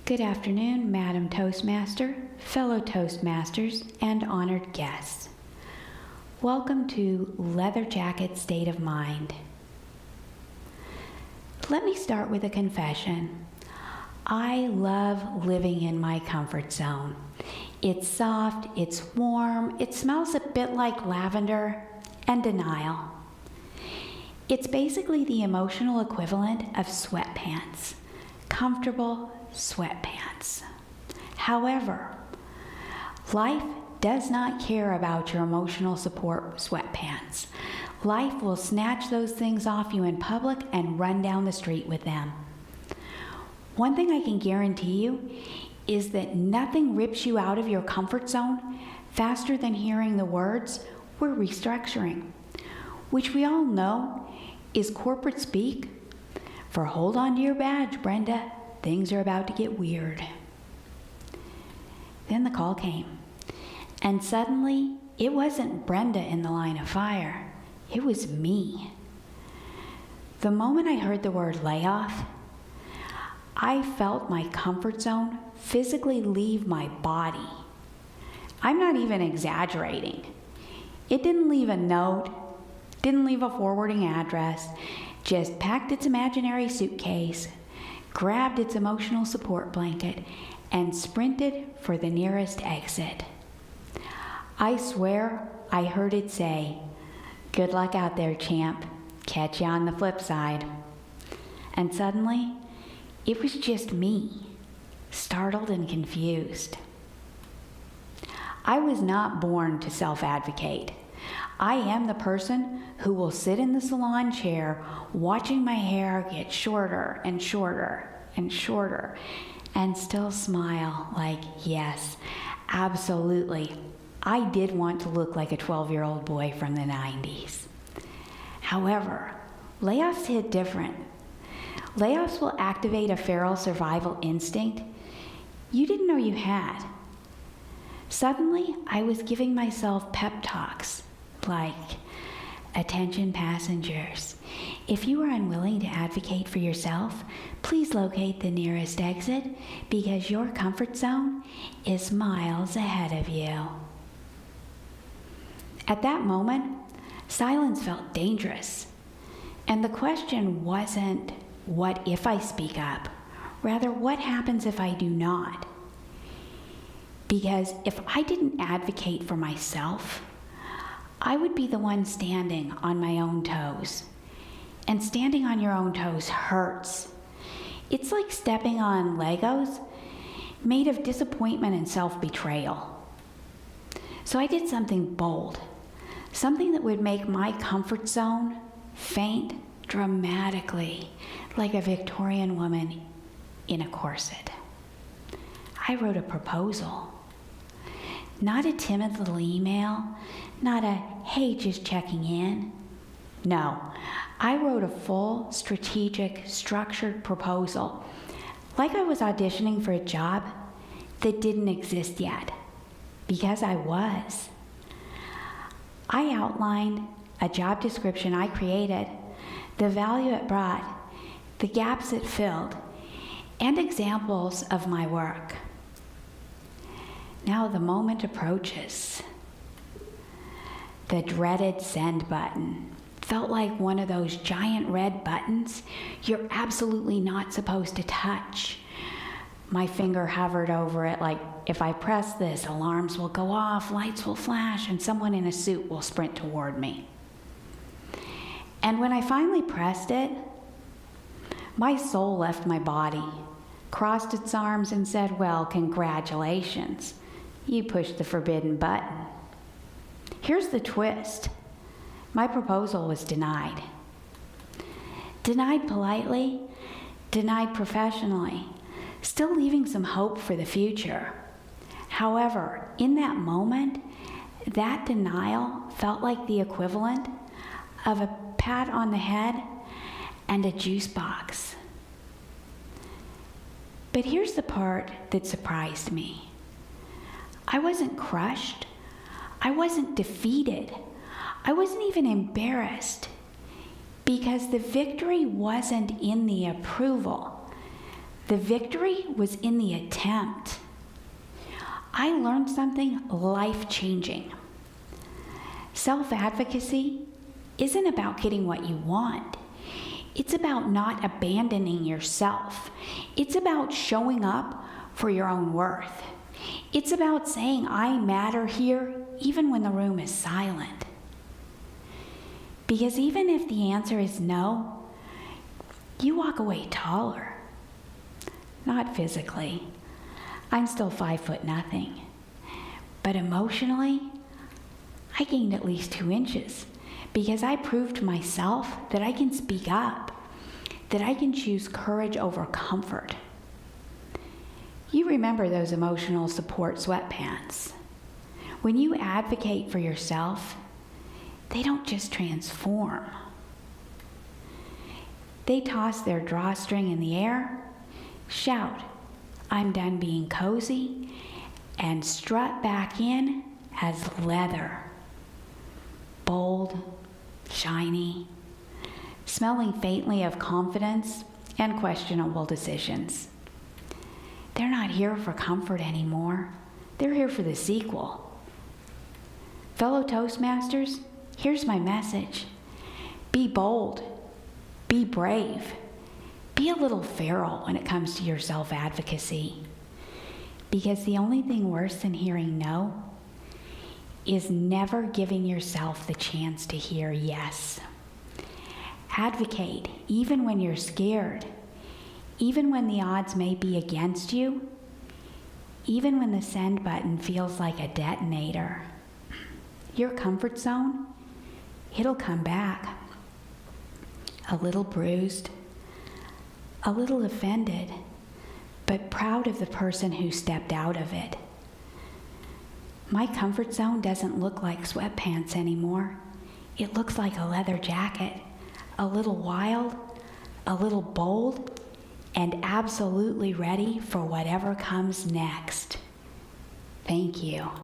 Good afternoon, Madam Toastmaster, fellow Toastmasters, and honored guests. Welcome to Leather Jacket State of Mind. Let me start with a confession. I love living in my comfort zone. It's soft, it's warm, it smells a bit like lavender and denial. It's basically the emotional equivalent of sweatpants. Comfortable sweatpants. However, life does not care about your emotional support sweatpants. Life will snatch those things off you in public and run down the street with them. One thing I can guarantee you is that nothing rips you out of your comfort zone faster than hearing the words, "We're restructuring," which we all know is corporate speak for "Hold on to your badge, Brenda. Things are about to get weird." Then the call came, and suddenly it wasn't Brenda in the line of fire, it was me. The moment I heard the word layoff, I felt my comfort zone physically leave my body. I'm not even exaggerating. It didn't leave a note, didn't leave a forwarding address, just packed its imaginary suitcase, grabbed its emotional support blanket, and sprinted for the nearest exit. I swear I heard it say, "Good luck out there, champ. Catch you on the flip side." And suddenly, it was just me, startled and confused. I was not born to self-advocate. I am the person who will sit in the salon chair watching my hair get shorter and shorter and shorter and still smile like, yes, absolutely. I did want to look like a 12-year-old boy from the 90s. However, layoffs hit different. Layoffs will activate a feral survival instinct you didn't know you had. Suddenly, I was giving myself pep talks like, "Attention passengers, if you are unwilling to advocate for yourself, please locate the nearest exit because your comfort zone is miles ahead of you." At that moment, silence felt dangerous. And the question wasn't, what if I speak up? Rather, what happens if I do not? Because if I didn't advocate for myself, I would be the one standing on my own toes. And standing on your own toes hurts. It's like stepping on Legos made of disappointment and self-betrayal. So I did something bold, something that would make my comfort zone faint dramatically, like a Victorian woman in a corset. I wrote a proposal. Not a timid little email, not a, "Hey, just checking in." No, I wrote a full, strategic, structured proposal, like I was auditioning for a job that didn't exist yet, because I was. I outlined a job description I created, the value it brought, the gaps it filled, and examples of my work. Now the moment approaches. The dreaded send button felt like one of those giant red buttons you're absolutely not supposed to touch. My finger hovered over it like, if I press this, alarms will go off, lights will flash, and someone in a suit will sprint toward me. And when I finally pressed it, my soul left my body, crossed its arms and said, "Well, congratulations. You pushed the forbidden button." Here's the twist. My proposal was denied. Denied politely, denied professionally, still leaving some hope for the future. However, in that moment, that denial felt like the equivalent of a pat on the head and a juice box. But here's the part that surprised me. I wasn't crushed. I wasn't defeated. I wasn't even embarrassed, because the victory wasn't in the approval. The victory was in the attempt. I learned something life-changing. Self-advocacy isn't about getting what you want. It's about not abandoning yourself. It's about showing up for your own worth. It's about saying, I matter here, even when the room is silent. Because even if the answer is no, you walk away taller. Not physically. I'm still 5'0". But emotionally, I gained at least 2 inches because I proved to myself that I can speak up, that I can choose courage over comfort. You remember those emotional support sweatpants. When you advocate for yourself, they don't just transform. They toss their drawstring in the air, shout, I'm done being cozy, and strut back in as leather. Bold, shiny, smelling faintly of confidence and questionable decisions. They're not here for comfort anymore. They're here for the sequel. Fellow Toastmasters, here's my message. Be bold. Be brave. Be a little feral when it comes to your self-advocacy. Because the only thing worse than hearing no is never giving yourself the chance to hear yes. Advocate even when you're scared, even when the odds may be against you, even when the send button feels like a detonator. Your comfort zone, it'll come back. A little bruised, a little offended, but proud of the person who stepped out of it. My comfort zone doesn't look like sweatpants anymore. It looks like a leather jacket, a little wild, a little bold, and absolutely ready for whatever comes next. Thank you.